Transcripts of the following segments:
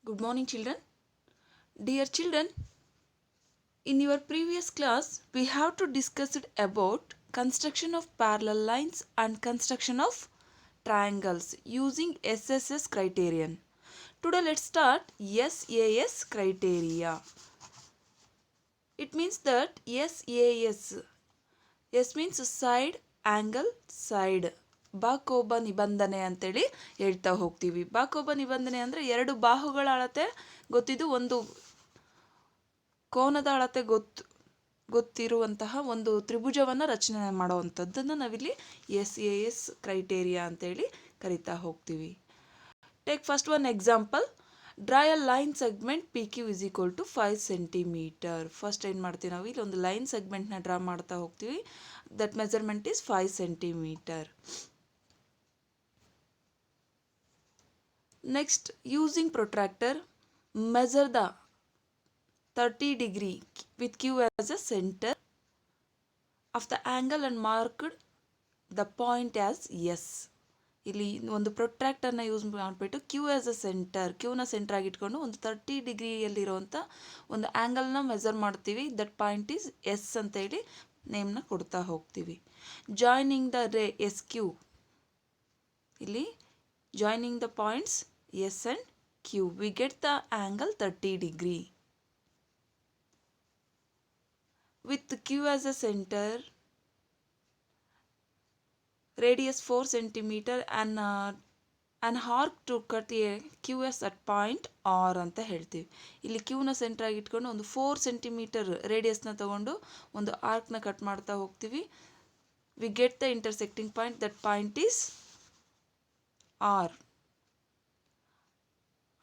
Good morning, children. Dear children, in your previous class, we have to discuss it about construction of parallel lines and construction of triangles using SSS criterion. Today, let's start SAS criteria. It means that SAS. S means side, angle, side. ಬಾಕೋಬ ನಿಬಂಧನೆ ಅಂತೇಳಿ ಹೇಳ್ತಾ ಹೋಗ್ತೀವಿ. ಬಾಕೋಬ ನಿಬಂಧನೆ ಅಂದರೆ ಎರಡು ಬಾಹುಗಳ ಅಳತೆ ಗೊತ್ತಿದ್ದು ಒಂದು ಕೋನದ ಅಳತೆ ಗೊತ್ತಿರುವಂತಹ ಒಂದು ತ್ರಿಭುಜವನ್ನು ರಚನೆ ಮಾಡುವಂಥದ್ದನ್ನು ನಾವಿಲ್ಲಿ SAS ಕ್ರೈಟೇರಿಯಾ ಅಂತೇಳಿ ಕರಿತಾ ಹೋಗ್ತೀವಿ. Take first one example. Draw a line segment PQ is equal to 5 centimetre. First ಏನು ಮಾಡ್ತೀವಿ ನಾವು ಇಲ್ಲಿ ಒಂದು ಲೈನ್ ಸೆಗ್ಮೆಂಟ್ನ ಡ್ರಾ ಮಾಡ್ತಾ ಹೋಗ್ತೀವಿ. That measurement is 5 centimetre. Next, using protractor measure the 30 degree with Q as a center of the angle and marked the point as S. ಇಲ್ಲಿ ಒಂದು ಪ್ರೊಟ್ರಾಕ್ಟರ್ನ ಯೂಸ್ ಮಾಡಿಬಿಟ್ಟು ಕ್ಯೂ ಆಸ್ ಅ ಸೆಂಟರ್, ಕ್ಯೂನ center ಆಗಿ ಇಟ್ಕೊಂಡು ಒಂದು 30 ಡಿಗ್ರಿಯಲ್ಲಿರುವಂಥ ಒಂದು ಆ್ಯಂಗಲ್ನ ಮೆಜರ್ ಮಾಡ್ತೀವಿ. ದಟ್ ಪಾಯಿಂಟ್ ಈಸ್ ಎಸ್ ಅಂತೇಳಿ ನೇಮ್ನ ಕೊಡ್ತಾ ಹೋಗ್ತೀವಿ. Joining the ray S Q, ಇಲ್ಲಿ joining the points S and Q we get the angle 30 degree. With Q as a center, radius 4 centimeter and an arc to cut a QS at point R ಅಂತ ಹೇಳ್ತೀವಿ. ಇಲ್ಲಿ ಕ್ಯೂನ center ಆಗಿ ಇಟ್ಕೊಂಡು ಒಂದು 4 centimetre ರೇಡಿಯಸ್ನ ತಗೊಂಡು ಒಂದು ಆರ್ಕ್ನ ಕಟ್ ಮಾಡ್ತಾ ಹೋಗ್ತೀವಿ. V get the intersecting point, that point is R.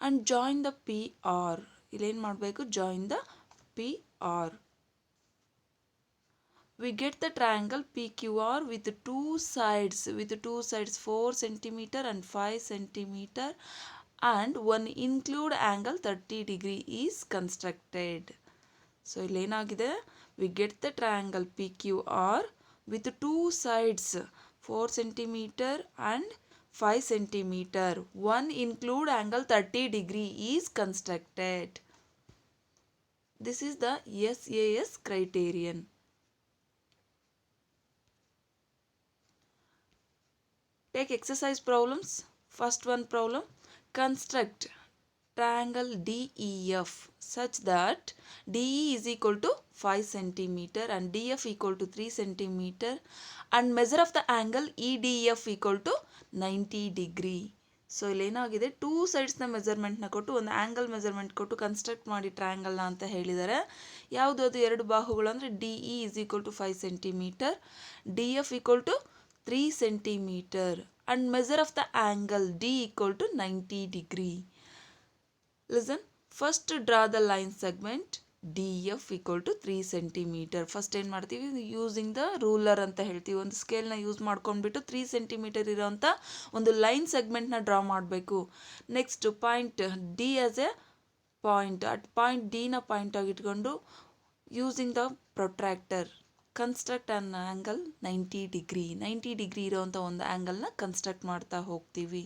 And join the PR. ಇಲ್ಲೇನು ಮಾಡಬೇಕು? Join the PR. We get the triangle PQR with two sides 4 centimeter and 5 centimeter and one include angle 30 degree is constructed. So illenagide, we get the triangle PQR with two sides 4 centimeter and 5 centimeter, one include angle 30 degree is constructed. This is the SAS criterion. Take exercise problems. First one problem. Construct triangle DEF such that DE is equal to 5 centimeter and DF equal to 3 centimeter and measure of the angle EDF equal to 90 degree. So ಇಲ್ಲೇನಾಗಿದೆ, two ಸೈಡ್ಸ್ನ ಮೆಜರ್ಮೆಂಟ್ನ ಕೊಟ್ಟು ಒಂದು angle measurement ಕೊಟ್ಟು construct ಮಾಡಿ ಟ್ರಯಾಂಗಲ್ನ ಅಂತ ಹೇಳಿದ್ದಾರೆ. ಯಾವುದು ಅದು? ಎರಡು ಬಾಹುಗಳು ಅಂದರೆ DE is equal to 5 centimeter, DF equal to 3 centimeter and measure of the angle D equal to 90 degree. Listen, first draw the line segment DF equal to 3 centimeter. First ಏನು ಮಾಡ್ತೀವಿ? ಯೂಸಿಂಗ್ ದ ರೂಲರ್ ಅಂತ ಹೇಳ್ತೀವಿ. ಒಂದು ಸ್ಕೇಲ್ನ use ಮಾಡ್ಕೊಂಡ್ಬಿಟ್ಟು 3 centimetre ಇರೋಂಥ ಒಂದು line ಸೆಗ್ಮೆಂಟ್ನ draw ಮಾಡಬೇಕು. Next point D as a point, at point ಡಿನ ಪಾಯಿಂಟ್ ಆಗಿಟ್ಕೊಂಡು using the protractor construct an angle 90 degree ಇರೋವಂಥ ಒಂದು ಆ್ಯಂಗಲ್ನ ಕನ್ಸ್ಟ್ರಕ್ಟ್ ಮಾಡ್ತಾ ಹೋಗ್ತೀವಿ.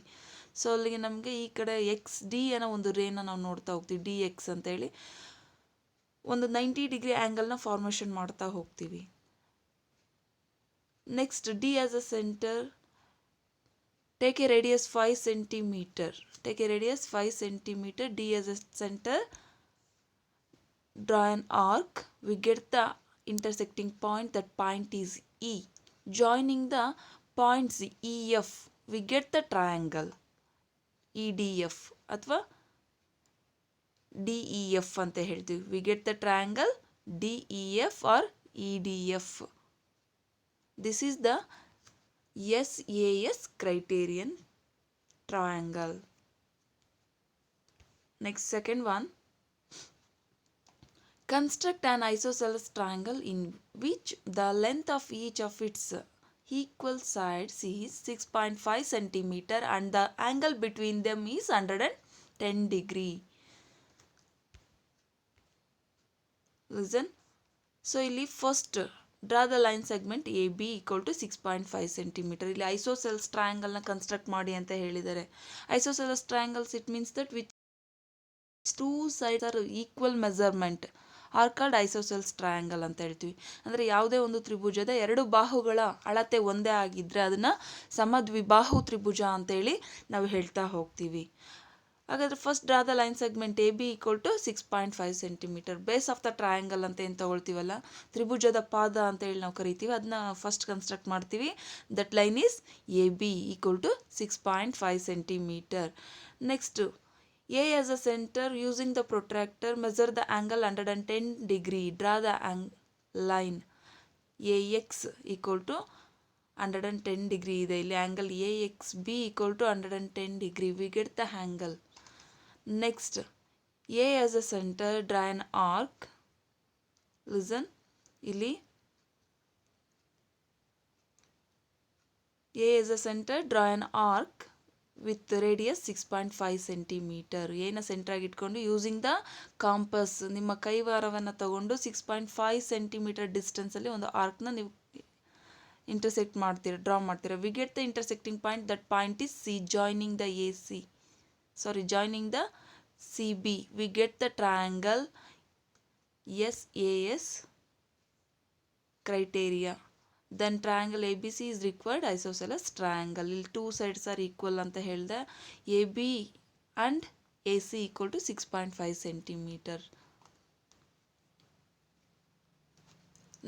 ಸೊ ಅಲ್ಲಿಗೆ ನಮಗೆ ಈ ಕಡೆ XD ಅನ್ನೋ ಒಂದು ರೇನ ನಾವು ನೋಡ್ತಾ ಹೋಗ್ತೀವಿ. DX ಅಂತೇಳಿ ಒಂದು 90 ಡಿಗ್ರಿ ಆ್ಯಂಗಲ್ನ ಫಾರ್ಮೇಷನ್ ಮಾಡ್ತಾ ಹೋಗ್ತೀವಿ. Next D as a centre, take A radius 5 centimeter. D as a center, draw an arc, we get the intersecting point, that point is E. Joining the points EF, we get the triangle EDF ಅಥವಾ DEF ಅಂತ ಹೇಳ್ತೀವಿ. we get the triangle DEF or EDF. This is the SAS criterion triangle. Next, second one. Construct an isosceles triangle in which the length of each of its equal sides is 6.5 centimeter and the angle between them is 110 degree. Listen. So ಇಲ್ಲಿ first draw the line segment AB equal to 6.5 centimeter. ಇಲ್ಲಿ isosceles triangle ನ construct ಮಾಡಿ ಅಂತ ಹೇಳಿದ್ದಾರೆ. Isosceles triangles, it means that which two sides are equal measurement are called isosceles triangle ಅಂತ ಹೇಳ್ತೀವಿ. ಅಂದರೆ ಯಾವುದೇ ಒಂದು ತ್ರಿಭುಜದ ಎರಡು ಬಾಹುಗಳ ಅಳತೆ ಒಂದೇ ಆಗಿದ್ದರೆ ಅದನ್ನು ಸಮದ್ವಿಬಾಹು ತ್ರಿಭುಜ ಅಂತೇಳಿ ನಾವು ಹೇಳ್ತಾ ಹೋಗ್ತೀವಿ. ಹಾಗಾದರೆ first draw the line segment A B equal to 6.5 centimetre. Base of the triangle ಅಂತ ಏನು ತಗೊಳ್ತೀವಲ್ಲ, ತ್ರಿಭುಜದ ಪಾದ ಅಂತೇಳಿ ನಾವು ಕರಿತೀವಿ, ಅದನ್ನ ಫಸ್ಟ್ ಕನ್ಸ್ಟ್ರಕ್ಟ್ ಮಾಡ್ತೀವಿ. That line is A B equal to 6.5 centimetre. Next A as a center, using the protractor, measure the angle 110 degree. Draw the line AX equal to 110 degree. ಇದೆ ಇಲ್ಲಿ angle AXB equal to 110 degree. We get the angle. Next, A as a center, draw an arc. Listen, ಇಲ್ಲಿ A as a center, draw an arc with radius 6.5 centimetre. ಏನ centre ಆಗಿ ಇಟ್ಕೊಂಡು using the campus, ನಿಮ್ಮ ಕೈವಾರವನ್ನು ತಗೊಂಡು 6.5 centimetre ಡಿಸ್ಟೆನ್ಸಲ್ಲಿ ಒಂದು ಆರ್ಕ್ನ ನೀವು intersect ಮಾಡ್ತೀರ, ಡ್ರಾ ಮಾಡ್ತೀರ. V get the intersecting point, that point is C, joining the C B. V get the triangle SAS criteria. Then triangle ABC is required isosceles triangle. ಇಲ್ಲಿ two sides are equal ಅಂತ ಹೇಳಿದೆ. AB and AC equal to 6.5 centimetre.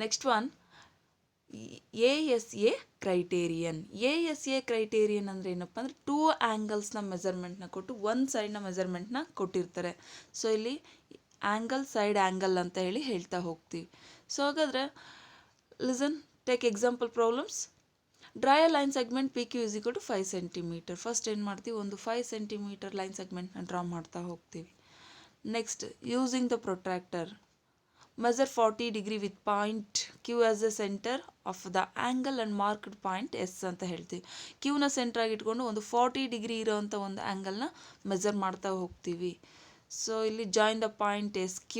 Next one ASA criterion. ASA criterion ಅಂದರೆ ಏನಪ್ಪ ಅಂದರೆ two ಆ್ಯಂಗಲ್ಸ್ನ ಮೆಜರ್ಮೆಂಟ್ನ ಕೊಟ್ಟು ಒಂದು ಸೈಡ್ನ ಮೆಜರ್ಮೆಂಟ್ನ ಕೊಟ್ಟಿರ್ತಾರೆ. So ಇಲ್ಲಿ ಆ್ಯಂಗಲ್ ಸೈಡ್ ಆ್ಯಂಗಲ್ ಅಂತ ಹೇಳ್ತಾ ಹೋಗ್ತೀವಿ. ಸೊ ಹಾಗಾದರೆ listen, take example problems. Draw a line segment PQ is equal to 5 centimetre. First ಏನು ಮಾಡ್ತೀವಿ, ಒಂದು 5 ಸೆಂಟಿಮೀಟರ್ ಲೈನ್ ಸೆಗ್ಮೆಂಟ್ನ ಡ್ರಾ ಮಾಡ್ತಾ ಹೋಗ್ತೀವಿ. Next, using the protractor, measure 40 degree with point Q as a centre of the angle and marked point S ಅಂತ ಹೇಳ್ತೀವಿ. ಕ್ಯೂನ center ಆಗಿ ಇಟ್ಕೊಂಡು ಒಂದು 40 ಡಿಗ್ರಿ ಇರೋವಂಥ ಒಂದು ಆ್ಯಂಗಲ್ನ ಮೆಜರ್ ಮಾಡ್ತಾ ಹೋಗ್ತೀವಿ. ಸೊ ಇಲ್ಲಿ join the point SQ.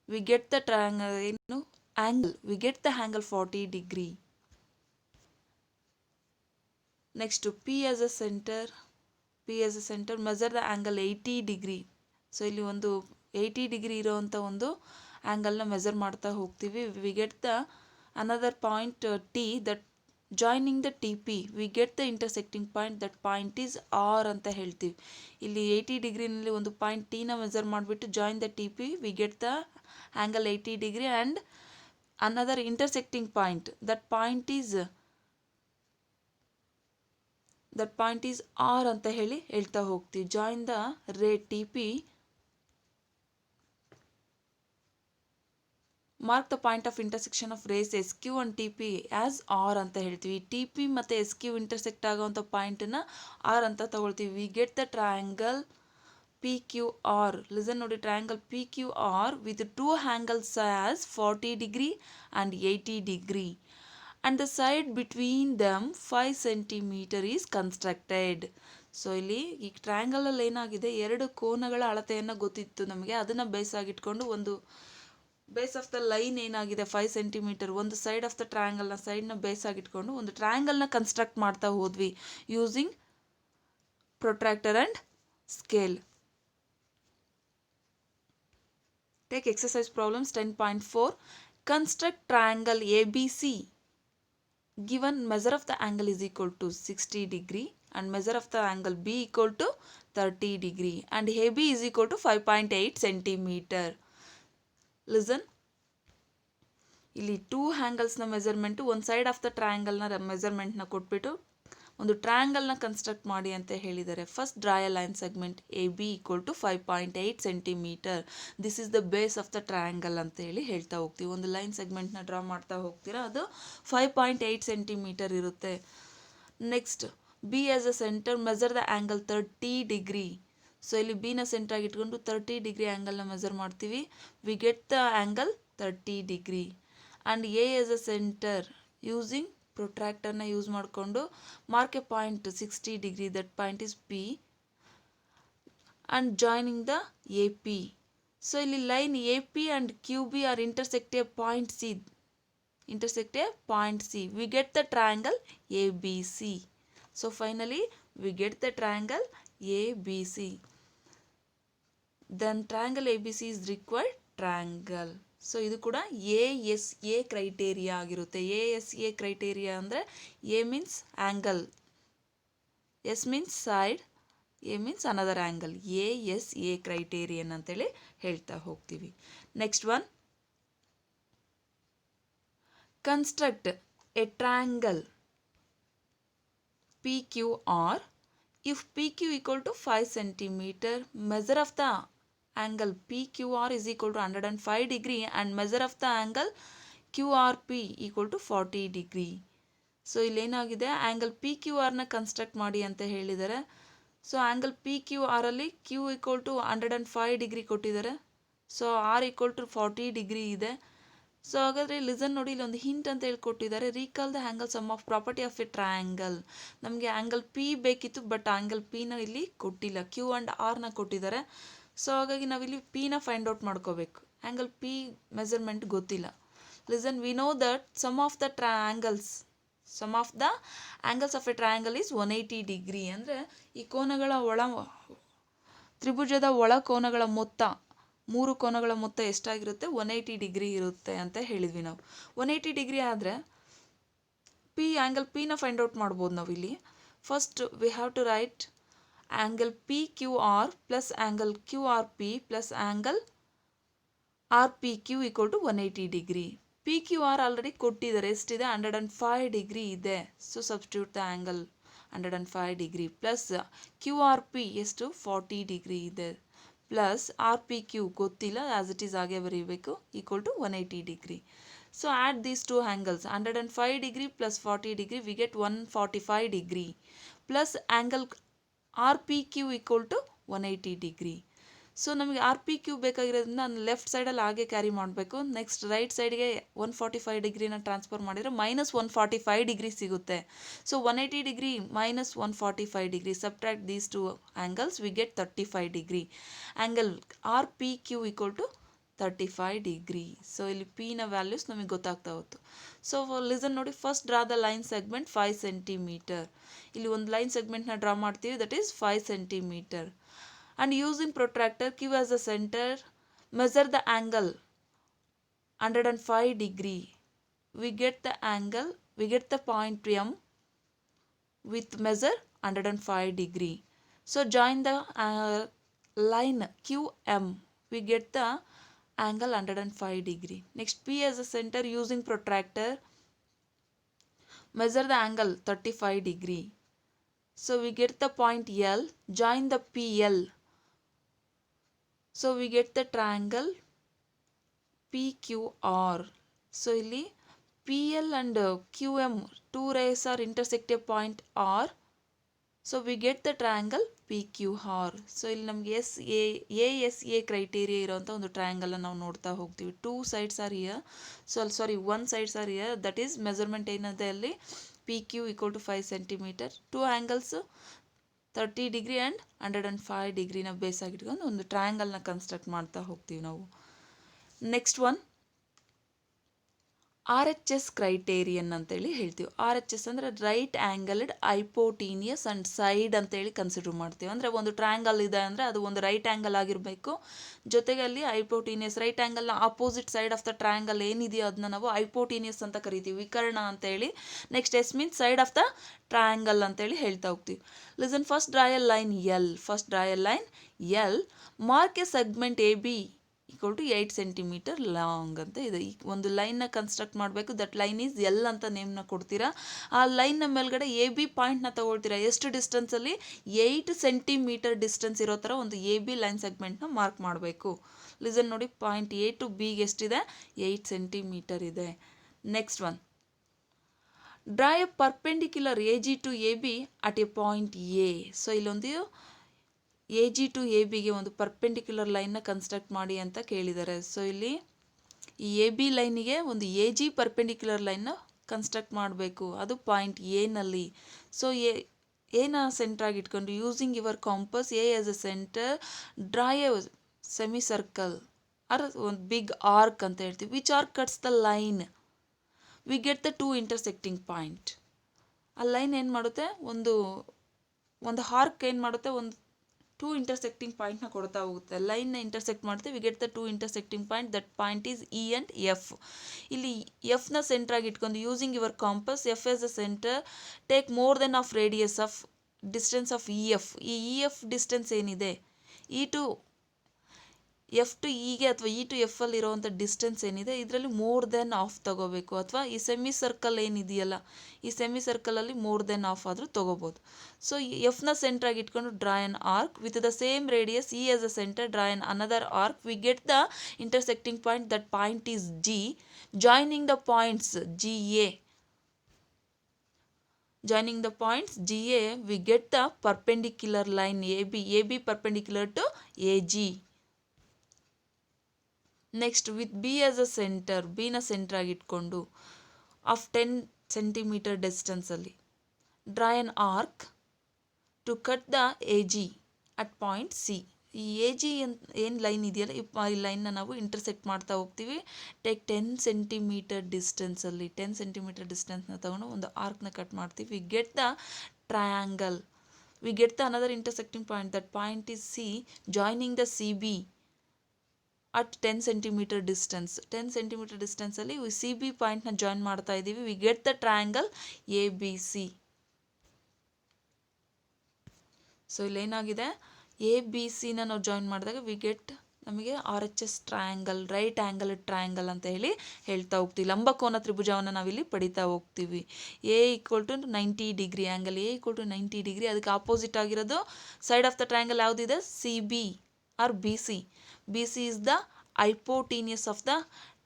V get the triangle ಏನು angle, we get the angle 40 degree. Next to P as a center, measure the angle 80 degree. So ಇಲ್ಲಿ ಒಂದು 80 ಡಿಗ್ರಿ ಇರೋವಂಥ ಒಂದು ಆ್ಯಂಗಲ್ನ ಮೆಜರ್ ಮಾಡ್ತಾ ಹೋಗ್ತೀವಿ. V get the another point T, that joining the TP. V get the intersecting point, that point is R ಅಂತ ಹೇಳ್ತೀವಿ. ಇಲ್ಲಿ 80 ಡಿಗ್ರಿನಲ್ಲಿ ಒಂದು ಪಾಯಿಂಟ್ Tನ ಮೆಜರ್ ಮಾಡಿಬಿಟ್ಟು join the TP. V get the angle 80 degree and another intersecting point, that point is R ಅಂತ ಹೇಳ್ತಾ ಹೋಗ್ತೀವಿ. Join the ray TP. Mark the point of intersection of rays SQ and TP as R ಅಂತ ಹೇಳ್ತೀವಿ. TP ಮತ್ತು SQ intersect ಆಗೋವಂಥ ಪಾಯಿಂಟನ್ನು R ಅಂತ ತಗೊಳ್ತೀವಿ. We get the triangle PQR. Listen ನೋಡಿ, triangle PQR with two angles as 40 degree and 80 degree and the side between them 5 centimeter is constructed. So ಇಲ್ಲಿ ಈ ಟ್ರಯಾಂಗಲಲ್ಲಿ ಏನಾಗಿದೆ, ಎರಡು ಕೋನಗಳ ಅಳತೆಯನ್ನು ಗೊತ್ತಿತ್ತು ನಮಗೆ, ಅದನ್ನು ಬೇಸ್ ಆಗಿಟ್ಕೊಂಡು ಒಂದು ಬೇಸ್ ಆಫ್ ದ ಲೈನ್ ಏನಾಗಿದೆ 5 ಸೆಂಟಿಮೀಟರ್, ಒಂದು ಸೈಡ್ ಆಫ್ ದ ಟ್ರಯಾಂಗಲ್ನ ಸೈಡ್ನ ಬೇಸ್ ಆಗಿಟ್ಕೊಂಡು ಒಂದು ಟ್ರಯಾಂಗಲ್ನ ಕನ್ಸ್ಟ್ರಕ್ಟ್ ಮಾಡ್ತಾ ಹೋದ್ವಿ using protractor and scale. Take exercise problems 10.4. Construct triangle ABC. Given measure of the angle is equal to 60 degree and measure of the angle B equal to 30 degree and AB is equal to 5.8 centimeter. Listen. ಇಲ್ಲಿ two ಆ್ಯಂಗಲ್ಸ್ನ measurement, ಒಂದು side of the ಟ್ರಯಾಂಗಲ್ನ ಮೆಜರ್ಮೆಂಟ್ನ ಕೊಟ್ಬಿಟ್ಟು ಒಂದು ಟ್ರಯಾಂಗಲ್ನ construct ಮಾಡಿ ಅಂತ ಹೇಳಿದ್ದಾರೆ. First draw a line segment AB equal to 5.8 centimetre. This is the base of the triangle ಅಂತ ಹೇಳ್ತಾ ಹೋಗ್ತೀವಿ. ಒಂದು ಲೈನ್ ಸೆಗ್ಮೆಂಟ್ನ ಡ್ರಾ ಮಾಡ್ತಾ ಹೋಗ್ತೀರಾ, ಅದು 5.8 ಸೆಂಟಿಮೀಟರ್ ಇರುತ್ತೆ. Next, B as a center, measure the angle 30 degree. So ಇಲ್ಲಿ ಬಿನ ಸೆಂಟರ್ ಆಗಿ ಇಟ್ಕೊಂಡು 30 ಡಿಗ್ರಿ ಆ್ಯಂಗಲ್ನ ಮೆಜರ್ ಮಾಡ್ತೀವಿ. We get the angle 30 degree and A as a center using ಪ್ರೊಟ್ರಾಕ್ಟರ್ನ ಯೂಸ್ ಮಾಡಿಕೊಂಡು mark a point 60 degree, that point is P and joining the AP. So ಇಲ್ಲಿ line AP and QB are intersect a point C. We get the triangle ABC. So finally we get the triangle ABC. Then triangle A B C is required triangle. So ಇದು ಕೂಡ ASA criteria ಆಗಿರುತ್ತೆ. ASA criteria ಅಂದರೆ A means angle, S means side, A means another angle. ASA criterion ಅಂತೇಳಿ ಹೇಳ್ತಾ ಹೋಗ್ತೀವಿ. Next one, construct a triangle PQR if PQ equal to 5 centimeter, measure of the angle PQR is equal to 105 degree and measure of the angle QRP equal to 40 degree. So ಇಲ್ಲೇನಾಗಿದೆ, angle PQR ನ construct ಮಾಡಿ ಅಂತ ಹೇಳಿದ್ದಾರೆ. So angle PQR ಅಲ್ಲಿ Q equal to 105 degree ಕೊಟ್ಟಿದ್ದಾರೆ. So R equal to 40 degree ಇದೆ. So ಹಾಗಾದರೆ listen ನೋಡಿ, ಇಲ್ಲಿ ಒಂದು ಹಿಂಟ್ ಅಂತ ಹೇಳ್ಕೊಟ್ಟಿದ್ದಾರೆ. Recall the angle sum of property of a triangle. ನಮಗೆ ಆ್ಯಂಗಲ್ P ಬೇಕಿತ್ತು, ಬಟ್ ಆ್ಯಂಗಲ್ Pನ ಇಲ್ಲಿ ಕೊಟ್ಟಿಲ್ಲ, Q ಆ್ಯಂಡ್ Rನ ಕೊಟ್ಟಿದ್ದಾರೆ. ಸೊ ಹಾಗಾಗಿ ನಾವಿಲ್ಲಿ Pನ ಫೈಂಡ್ ಔಟ್ ಮಾಡ್ಕೋಬೇಕು. ಆ್ಯಂಗಲ್ P ಮೆಜರ್ಮೆಂಟ್ ಗೊತ್ತಿಲ್ಲ. Listen, we know that sum of the angles of a triangle is 180 degree. ಅಂದರೆ ಈ ಕೋನಗಳ ತ್ರಿಭುಜದ ಒಳ ಕೋನಗಳ ಮೊತ್ತ, 3 ಕೋನಗಳ ಮೊತ್ತ ಎಷ್ಟಾಗಿರುತ್ತೆ, 180 ಡಿಗ್ರಿ ಇರುತ್ತೆ ಅಂತ ಹೇಳಿದ್ವಿ ನಾವು. 180 ಡಿಗ್ರಿ ಆದರೆ ಆ್ಯಂಗಲ್ Pನ ಫೈಂಡ್ ಔಟ್ ಮಾಡ್ಬೋದು ನಾವು ಇಲ್ಲಿ. First we have to write angle PQR plus angle QRP plus angle RPQ equal to 180 degree. PQR already ಕೊಟ್ಟಿದ್ದಾರೆ, ಎಷ್ಟಿದೆ, 105 ಡಿಗ್ರಿ ಇದೆ. So substitute the angle 105 degree plus QRP ಎಷ್ಟು 40 ಡಿಗ್ರಿ ಇದೆ plus RPQ ಗೊತ್ತಿಲ್ಲ, as it is ಹಾಗೆ ಬರೀಬೇಕು, equal to 180 degree. So add these two angles, 105 degree plus 40 degree we get 145 degree plus angle RPQ equal to 180 degree. So ನಮಗೆ RPQ ಬೇಕಾಗಿರೋದ್ರಿಂದ ನಾನು left ಸೈಡಲ್ಲಿ ಹಾಗೆ ಕ್ಯಾರಿ ಮಾಡಬೇಕು. ನೆಕ್ಸ್ಟ್ ರೈಟ್ ಸೈಡ್ಗೆ 145 ಡಿಗ್ರಿನ ಟ್ರಾನ್ಸ್ಫರ್ ಮಾಡಿದರೆ -145 ಡಿಗ್ರಿ ಸಿಗುತ್ತೆ. So 180 degree minus 145 degree, subtract these two angles we get 35 degree. Angle RPQ equal to 35 degree. So ಇಲ್ಲಿ Pನ ವ್ಯಾಲ್ಯೂಸ್ ನಮಗೆ ಗೊತ್ತಾಗ್ತಾ ಹೋಯ್ತು. ಸೊ ಲಿಸನ್ ನೋಡಿ, first draw the line segment 5 centimetre. ಇಲ್ಲಿ ಒಂದು ಲೈನ್ ಸೆಗ್ಮೆಂಟ್ನ ಡ್ರಾ ಮಾಡ್ತೀವಿ, that is 5 centimetre. And using protractor Q as a center, measure the angle 105 degree. We get the point M with measure 105 degree. So join the line QM. We get the angle 105 degree. Next P as a center, using protractor measure the angle 35 degree. So we get the point L. Join the PL. So we get the triangle PQR. So ಇಲ್ಲಿ PL and QM two rays are intersect a point R. So we get the triangle PQR. So ಇಲ್ಲಿ ನಮಗೆ ASA criteria ಇರೋಂಥ ಒಂದು triangle ನಾವು ನೋಡ್ತಾ ಹೋಗ್ತೀವಿ. 2 sides are here. So sorry, 1 sides are here. That is measurement ಏನಿದೆ ಅಲ್ಲಿ PQ equal to 5 centimeter. 2 angles 30 degree and 105 ಡಿಗ್ರಿನ ಬೇಸ್ ಆಗಿಟ್ಕೊಂಡು ಒಂದು ಟ್ರಯಾಂಗಲ್ನ ಕನ್ಸ್ಟ್ರಕ್ಟ್ ಮಾಡ್ತಾ ಹೋಗ್ತೀವಿ ನಾವು. ನೆಕ್ಸ್ಟ್ ಒನ್, RHS ಕ್ರೈಟೇರಿಯನ್ ಅಂತೇಳಿ ಹೇಳ್ತೀವಿ. RHS ಅಂದರೆ ರೈಟ್ ಆ್ಯಂಗಲ್ಡ್ ಹೈಪೋಟೀನಿಯಸ್ ಆ್ಯಂಡ್ ಸೈಡ್ ಅಂತೇಳಿ ಕನ್ಸಿಡರ್ ಮಾಡ್ತೀವಿ. ಅಂದರೆ ಒಂದು ಟ್ರಯಾಂಗಲ್ ಇದೆ ಅಂದರೆ ಅದು ಒಂದು ರೈಟ್ ಆ್ಯಂಗಲ್ ಆಗಿರಬೇಕು, ಜೊತೆಗೆ ಅಲ್ಲಿ ಹೈಪೋಟೀನಿಯಸ್, ರೈಟ್ ಆ್ಯಂಗಲ್ನ opposite side of the triangle ಏನಿದೆಯೋ ಅದನ್ನ ನಾವು ಹೈಪೋಟೀನಿಯಸ್ ಅಂತ ಕರಿತೀವಿ, ವಿಕರ್ಣ ಅಂತೇಳಿ. Next S means side of the triangle ಅಂತೇಳಿ ಹೇಳ್ತಾ ಹೋಗ್ತೀವಿ. Listen, first draw a line L. Mark a segment AB equal to 8 centimetre long ಅಂತ ಇದೆ. ಈ ಒಂದು ಲೈನ್ನ ಕನ್ಸ್ಟ್ರಕ್ಟ್ ಮಾಡಬೇಕು. ದಟ್ ಲೈನ್ ಈಸ್ ಎಲ್ ಅಂತ ನೇಮ್ನ ಕೊಡ್ತೀರಾ. ಆ ಲೈನ್ನ ಮೇಲ್ಗಡೆ AB ಪಾಯಿಂಟ್ನ ತಗೊಳ್ತೀರಾ. ಎಷ್ಟು ಡಿಸ್ಟೆನ್ಸಲ್ಲಿ, 8 ಸೆಂಟಿಮೀಟರ್ ಡಿಸ್ಟೆನ್ಸ್ ಇರೋ ಥರ ಒಂದು AB ಲೈನ್ ಸೆಗ್ಮೆಂಟ್ನ ಮಾರ್ಕ್ ಮಾಡಬೇಕು. ಲಿಸನ್ ನೋಡಿ, ಪಾಯಿಂಟ್ A ಟು Bಗೆ ಎಷ್ಟಿದೆ, 8 ಸೆಂಟಿಮೀಟರ್ ಇದೆ. Next one, draw a perpendicular AG to AB at a point A. So ಇಲ್ಲೊಂದು AG ಟು ABಗೆ ಒಂದು ಪರ್ಪೆಂಡಿಕ್ಯುಲರ್ ಲೈನ್ನ ಕನ್ಸ್ಟ್ರಕ್ಟ್ ಮಾಡಿ ಅಂತ ಕೇಳಿದ್ದಾರೆ. ಸೊ ಇಲ್ಲಿ ಈ AB ಲೈನಿಗೆ ಒಂದು AG ಪರ್ಪೆಂಡಿಕ್ಯುಲರ್ ಲೈನ್ನ ಕನ್ಸ್ಟ್ರಕ್ಟ್ ಮಾಡಬೇಕು, ಅದು ಪಾಯಿಂಟ್ ಎನಲ್ಲಿ. ಸೊ ಎನ ಸೆಂಟ್ರಾಗಿ ಇಟ್ಕೊಂಡು using your compass A as a centre, draw a semicircle or ಒಂದು ಬಿಗ್ ಆರ್ಕ್ ಅಂತ ಹೇಳ್ತೀವಿ. Which arc cuts the line, we get the 2 intersecting point. ಆ ಲೈನ್ ಏನು ಮಾಡುತ್ತೆ, ಒಂದು ಆರ್ಕ್ ಏನು ಮಾಡುತ್ತೆ, ಒಂದು ಟೂ ಇಂಟರ್ಸೆಕ್ಟಿಂಗ್ ಪಾಯಿಂಟ್ನ ಕೊಡ್ತಾ ಹೋಗುತ್ತೆ. ಲೈನ್ನ ಇಂಟರ್ಸೆಕ್ಟ್ ಮಾಡ್ತೀವಿ, we get the two intersecting point, that point is E and F. ಇಲ್ಲಿ ಎಫ್ನ ಸೆಂಟ್ರಾಗಿ ಇಟ್ಕೊಂಡು using your compass, F as the centre, take more than of radius of distance of E F. ಈ ಇ ಎಫ್ ಡಿಸ್ಟೆನ್ಸ್ ಏನಿದೆ, E to F to ಇಗೆ ಅಥವಾ E to F ಅಲ್ಲಿ ಇರೋವಂಥ ಡಿಸ್ಟೆನ್ಸ್ ಏನಿದೆ ಇದರಲ್ಲಿ ಮೋರ್ ದೆನ್ ಆಫ್ ತಗೋಬೇಕು, ಅಥವಾ ಈ ಸೆಮಿ ಸರ್ಕಲ್ ಏನಿದೆಯಲ್ಲ ಈ ಸೆಮಿ ಸರ್ಕಲಲ್ಲಿ ಮೋರ್ ದೆನ್ ಆಫ್ ಆದರೂ ತೊಗೋಬೋದು. ಸೊ ಎಫ್ನ ಸೆಂಟ್ರಾಗಿ ಇಟ್ಕೊಂಡು draw an arc with the same radius E as a centre, draw N another arc, V get the intersecting point, that point is G. Joining the points G A, joining the points GA, we get the perpendicular line AB perpendicular to AG. Next, with B as a center, B ನ center ಆಗಿ ಇಟ್ಕೊಂಡು of 10 cm distance ಅಲ್ಲಿ draw an arc to cut the AG at point C. ಈ AG ಏನು line ಇದೆಯಲ್ಲ ಈ ಲೈನ್ನ ನಾವು ಇಂಟರ್ಸೆಕ್ಟ್ ಮಾಡ್ತಾ ಹೋಗ್ತೀವಿ. ಟೇಕ್ 10 cm ಡಿಸ್ಟೆನ್ಸಲ್ಲಿ 10 cm ಡಿಸ್ಟೆನ್ಸ್ನ ತಗೊಂಡು ಒಂದು ಆರ್ಕ್ನ ಕಟ್ ಮಾಡ್ತೀವಿ. We get the triangle, we get the another intersecting point, that point is C. Joining the C B at 10 cm distance, 10 cm ಡಿಸ್ಟೆನ್ಸಲ್ಲಿ C B ಪಾಯಿಂಟ್ನ ಜಾಯಿನ್ ಮಾಡ್ತಾ ಇದ್ದೀವಿ. We get the triangle A B C. So ಇಲ್ಲೇನಾಗಿದೆ, A B ಸಿನ ನಾವು join ಮಾಡಿದಾಗ we get ನಮಗೆ R H S triangle, right angle triangle ಅಂತ ಹೇಳ್ತಾ ಹೋಗ್ತೀವಿ. ಲಂಬಕೋನ ತ್ರಿಭುಜವನ್ನು ನಾವಿಲ್ಲಿ ಪಡಿತಾ ಹೋಗ್ತೀವಿ. A equal to 90 degree, angle A equal to 90 degree. ಅದಕ್ಕೆ ಆಪೋಸಿಟ್ ಆಗಿರೋದು ಸೈಡ್ ಆಫ್ ದ ಟ್ರಯಾಂಗಲ್ ಯಾವುದಿದೆ, C B or B C. B C is the hypotenuse of the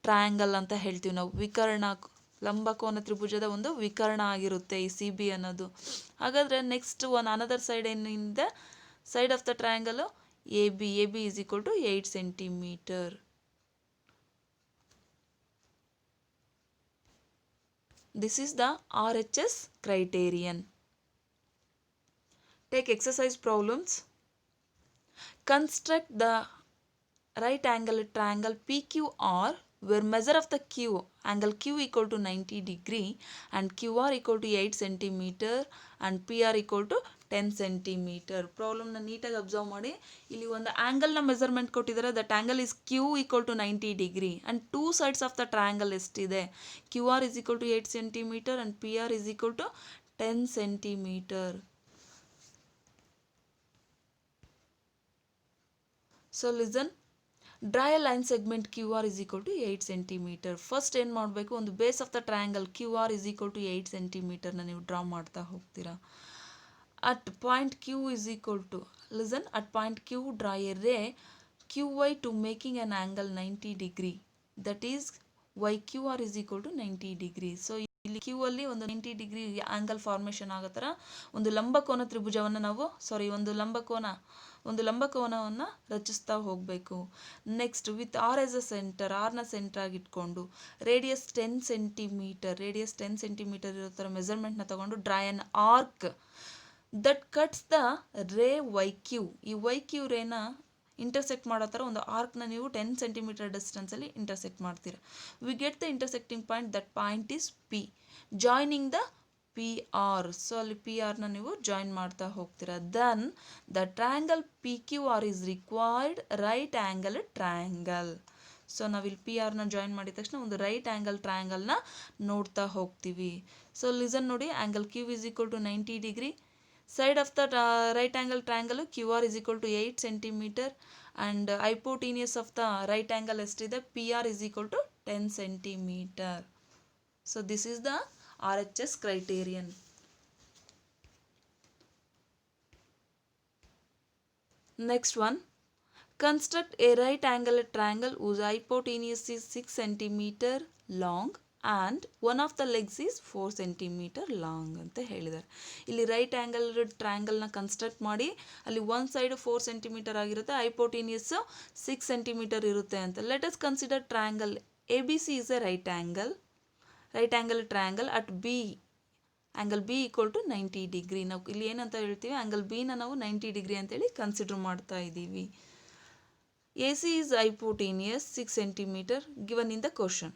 triangle ಅಂತ ಹೇಳ್ತೀವಿ ನಾವು. ವಿಕರ್ಣ, ಲಂಬಕೋನ ತ್ರಿಭುಜದ ಒಂದು ವಿಕರ್ಣ ಆಗಿರುತ್ತೆ ಈ ಸಿ ಬಿ ಅನ್ನೋದು. ಹಾಗಾದರೆ ನೆಕ್ಸ್ಟ್ ಅನದರ್ ಸೈಡ್ ಏನಿದೆ, side of the triangle A B is equal to 8 cm. This is the RHS criterion. Take exercise problems. Construct the right angle triangle PQR where measure of the angle Q equal to 90 degree and QR equal to 8 cm and PR equal to 10 cm. ಪ್ರಾಬ್ಲಮ್ನ ನೀಟಾಗಿ observe ಮಾಡಿ. ಇಲ್ಲಿ ಒಂದು ಆ್ಯಂಗಲ್ನ measurement ಕೊಟ್ಟಿದ್ದಾರೆ, that angle is Q equal to 90 degree and two sides of the triangle ಎಷ್ಟಿದೆ, QR is equal to 8 cm and PR is equal to 10 cm. So listen, draw a line segment Q R is equal to 8 cm. First ಏನು ಮಾಡಬೇಕು, ಒಂದು base of the triangle Q R is equal to 8 cm ನೀವು draw ಮಾಡ್ತಾ ಹೋಗ್ತೀರಾ. At point Q is equal to, listen, at point Q draw a ray Q Y to making an angle 90 degree, that is Y Q R is equal to 90 degree. So ಇಲ್ಲಿ Q ಅಲ್ಲಿ ಒಂದು 90 degree angle formation ಆಗೋ ಥರ ಒಂದು ಲಂಬಕೋನ ತ್ರಿಭುಜವನ್ನು ನಾವು ಒಂದು ಲಂಬಕೋನವನ್ನು ರಚಿಸ್ತಾ ಹೋಗಬೇಕು. Next with R S a center, ಆರ್ನ ಸೆಂಟರ್ ಆಗಿ ಇಟ್ಕೊಂಡು ರೇಡಿಯಸ್ 10 cm ಇರೋ ಥರ ಮೆಜರ್ಮೆಂಟ್ನ ತಗೊಂಡು draw an arc that cuts the ray Y Q. ಈ ವೈ ಕ್ಯೂ ರೇನ ಇಂಟರ್ಸೆಕ್ಟ್ ಮಾಡೋ ಥರ ಒಂದು ಆರ್ಕ್ನ ನೀವು 10 cm ಡಿಸ್ಟೆನ್ಸಲ್ಲಿ ಇಂಟರ್ಸೆಕ್ಟ್ ಮಾಡ್ತೀರಾ. We get the intersecting point, that point is P. Joining the P R, so ಅಲ್ಲಿ ಪಿ ಆರ್ನ ನೀವು ಜಾಯಿನ್ ಮಾಡ್ತಾ ಹೋಗ್ತೀರಾ. Then the triangle P Q R is required right angle triangle. So ನಾವಿಲ್ಲಿ ಪಿ ಆರ್ನ join ಮಾಡಿದ ತಕ್ಷಣ ಒಂದು ರೈಟ್ ಆ್ಯಂಗಲ್ ಟ್ರಯಾಂಗಲ್ನ ನೋಡ್ತಾ ಹೋಗ್ತೀವಿ. ಸೊ ಲಿಸನ್ ನೋಡಿ, angle Q is equal to 90 degree. Side of the right angle triangle QR is equal to 8 cm and hypotenuse of the right angle estide PR is equal to 10 cm. So this is the RHS criterion. Next one, construct a right angle triangle whose hypotenuse is 6 cm long and one of the legs is 4 cm long ಅಂತ ಹೇಳಿದ್ದಾರೆ. ಇಲ್ಲಿ right angle ಟ್ರಯಾಂಗಲ್ನ construct ಮಾಡಿ ಅಲ್ಲಿ ಒಂದು side 4 cm ಆಗಿರುತ್ತೆ, ಹೈಪೋಟೀನಿಯಸ್ಸು 6 cm ಇರುತ್ತೆ ಅಂತ. Let us consider triangle A B C is a right angle triangle at B, angle B equal to 90 degree. ನಾವು ಇಲ್ಲಿ ಏನಂತ ಹೇಳ್ತೀವಿ, ಆ್ಯಂಗಲ್ ಬಿನ ನಾವು 90 degree ಅಂತೇಳಿ ಕನ್ಸಿಡರ್ ಮಾಡ್ತಾ ಇದ್ದೀವಿ. A C is hypotenuse 6 cm given in the question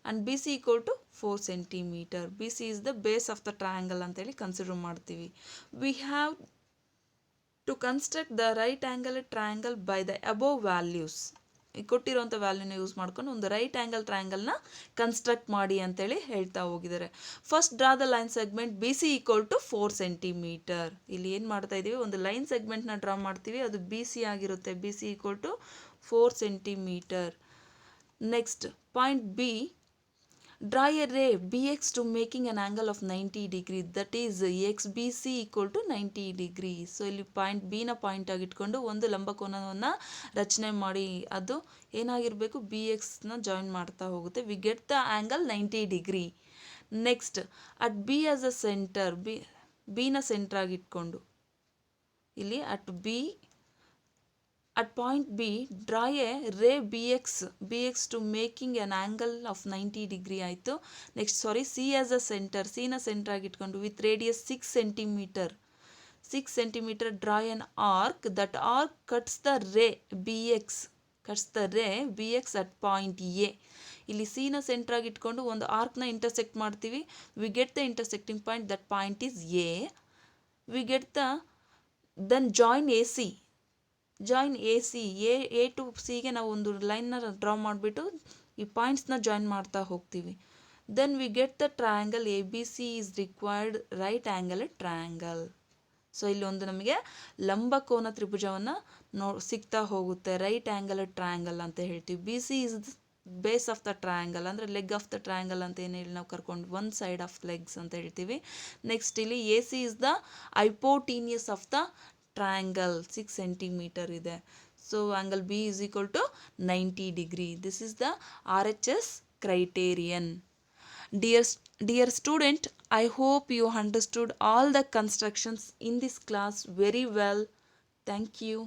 and BC equal to 4 cm. BC is the base of the triangle ಅಂತೇಳಿ consider ಮಾಡ್ತೀವಿ. We have to construct the right angle triangle by the above values. ಈ ಕೊಟ್ಟಿರೋಂಥ ವ್ಯಾಲ್ಯೂನ use ಮಾಡ್ಕೊಂಡು ಒಂದು right angle ಟ್ರಯಾಂಗಲ್ನ construct ಮಾಡಿ ಅಂತೇಳಿ ಹೇಳ್ತಾ ಹೋಗಿದ್ದಾರೆ. First draw the line segment B C equal to 4 centimetre. ಇಲ್ಲಿ ಏನು ಮಾಡ್ತಾ ಇದ್ದೀವಿ, ಒಂದು ಲೈನ್ ಸೆಗ್ಮೆಂಟ್ನ ಡ್ರಾ ಮಾಡ್ತೀವಿ, ಅದು ಬಿ ಸಿ ಆಗಿರುತ್ತೆ. B C equal to 4 centimetre. Next point B, draw a ray B X to making an angle of 90 degree, that is X B C equal to 90 degree. So ಇಲ್ಲಿ point ಬಿನ point ಆಗಿಟ್ಕೊಂಡು ಒಂದು ಲಂಬಕೋನವನ್ನು ರಚನೆ ಮಾಡಿ, ಅದು ಏನಾಗಿರಬೇಕು, ಬಿ ಎಕ್ಸ್ನ ಜಾಯಿನ್ ಮಾಡ್ತಾ ಹೋಗುತ್ತೆ. We get the angle 90 degree. Next at B as a center, ಬಿನ ಸೆಂಟರ್ ಆಗಿಟ್ಕೊಂಡು ಇಲ್ಲಿ at point B, draw a ray BX to making an angle of 90 degree ಆಯಿತು. Next C as a center, C ನ centre ಆಗಿಟ್ಕೊಂಡು with radius 6 centimeter, 6 centimeter draw an arc, that arc cuts the ray BX at point A. ಇಲ್ಲಿ C ನ centre ಆಗಿಟ್ಕೊಂಡು ಒಂದು ಆರ್ಕ್ನ intersect ಮಾಡ್ತೀವಿ. we get the intersecting point, that point is A. we get the then join AC, A to ಸಿಗೆ ನಾವು ಒಂದು ಲೈನ್ನ draw ಮಾಡಿಬಿಟ್ಟು ಈ ಪಾಯಿಂಟ್ಸ್ನ ಜಾಯಿನ್ ಮಾಡ್ತಾ ಹೋಗ್ತೀವಿ. Then we get the triangle A B C is required right angle triangle. So ಇಲ್ಲಿ ಒಂದು ನಮಗೆ ಲಂಬಕೋನ ತ್ರಿಭುಜವನ್ನು ಸಿಗ್ತಾ ಹೋಗುತ್ತೆ. ರೈಟ್ ಆ್ಯಂಗಲ್ ಟ್ರಯಾಂಗಲ್ ಅಂತ ಹೇಳ್ತೀವಿ. B C is base of the triangle, ಅಂದರೆ ಲೆಗ್ ಆಫ್ ದ ಟ್ರಯಾಂಗಲ್ ಅಂತ ಏನು ಹೇಳಿ ನಾವು ಕರ್ಕೊಂಡು ಒನ್ ಸೈಡ್ ಆಫ್ ಲೆಗ್ಸ್ ಅಂತ ಹೇಳ್ತೀವಿ. ನೆಕ್ಸ್ಟ್ ಇಲ್ಲಿ A C is the hypotenuse of the triangle, 6 centimeter ಇದೆ. So angle B is equal to 90 degree. This is the RHS criterion. Dear student, I hope you understood all the constructions in this class very well. Thank you.